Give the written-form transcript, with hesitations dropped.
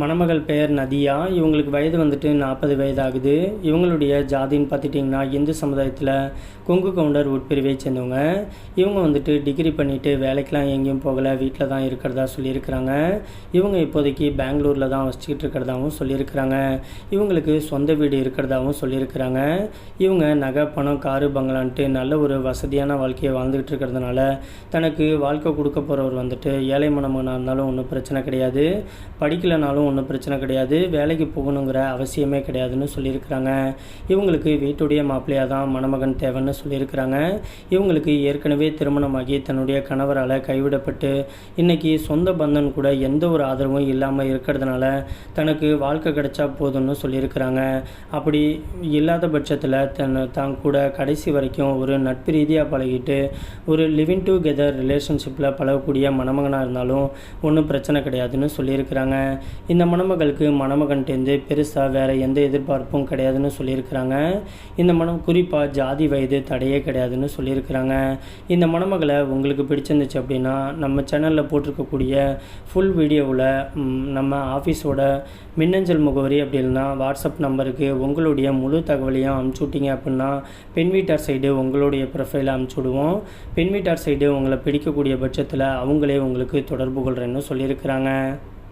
மணமகள் பெயர் நதியா. இவங்களுக்கு வயது வந்துட்டு 40 வயது ஆகுது. இவங்களுடைய ஜாதின்னு பார்த்துட்டிங்கன்னா இந்து சமுதாயத்தில் கொங்கு கவுண்டர் உட்பிரிவை சேர்ந்தவங்க. இவங்க வந்துட்டு டிகிரி பண்ணிவிட்டு வேலைக்கெலாம் எங்கேயும் போகலை, வீட்டில் தான் இருக்கிறதா சொல்லியிருக்கிறாங்க. இவங்க இப்போதைக்கு பெங்களூரில் தான் வசிச்சுக்கிட்டு இருக்கிறதாகவும் சொல்லியிருக்கிறாங்க. இவங்களுக்கு சொந்த வீடு இருக்கிறதாகவும் சொல்லியிருக்கிறாங்க. இவங்க நகை, பணம், காரு, பங்களான்ட்டு நல்ல ஒரு வசதியான வாழ்க்கையை வாழ்ந்துக்கிட்டு இருக்கிறதுனால தனக்கு வாழ்க்கை கொடுக்க போகிறவர் வந்துட்டு ஏழை மணமகனாக இருந்தாலும் ஒன்றும் பிரச்சனை கிடையாது, படிக்கலைனாலும் ஒன்றும் பிரச்சனை கிடையாது, வேலைக்கு போகணுங்கிற அவசியமே கிடையாதுன்னு சொல்லியிருக்கிறாங்க. இவங்களுக்கு வீட்டுடைய மாப்பிள்ளையாக தான் மணமகன் தேவைன்னு சொல்லியிருக்கிறாங்க. இவங்களுக்கு ஏற்கனவே திருமணமாகி தன்னுடைய கணவரால் கைவிடப்பட்டு இன்றைக்கி சொந்த பந்தன் கூட எந்த ஒரு ஆதரவும் இல்லாமல் இருக்கிறதுனால தனக்கு வாழ்க்கை கிடைச்சா போதும்னு சொல்லியிருக்கிறாங்க. அப்படி இல்லாத பட்சத்தில் தான் கூட கடைசி வரைக்கும் ஒரு நட்பு ரீதியாக பழகிட்டு ஒரு லிவிங் டுகெதர் ரிலேஷன்ஷிப்பில் பழகக்கூடிய மணமகனாக இருந்தாலும் ஒன்றும் பிரச்சனை கிடையாதுன்னு சொல்லியிருக்கிறாங்க. இந்த மணமகளுக்கு மணமகன்ட்டேருந்து பெருசாக வேறு எந்த எதிர்பார்ப்பும் கிடையாதுன்னு சொல்லியிருக்கிறாங்க. இந்த குறிப்பாக ஜாதி வயது தடையே கிடையாதுன்னு சொல்லியிருக்கிறாங்க. இந்த மணமகளை உங்களுக்கு பிடிச்சிருந்துச்சு அப்படின்னா நம்ம சேனலில் போட்டிருக்கக்கூடிய ஃபுல் வீடியோவில் நம்ம ஆஃபீஸோட மின்னஞ்சல் முகவரி அப்படி இல்லைன்னா வாட்ஸ்அப் நம்பருக்கு உங்களுடைய முழு தகவலையும் அனுப்பிச்சி விட்டீங்க அப்படின்னா பெண் வீட்டார் சைடு உங்களுடைய ப்ரொஃபைலை அனுப்பிச்சி விடுவோம். பெண் வீட்டார் சைடு உங்களை பிடிக்கக்கூடிய பட்சத்தில் அவங்களே உங்களுக்கு தொடர்பு கொள்கிறேன்னு சொல்லியிருக்கிறாங்க.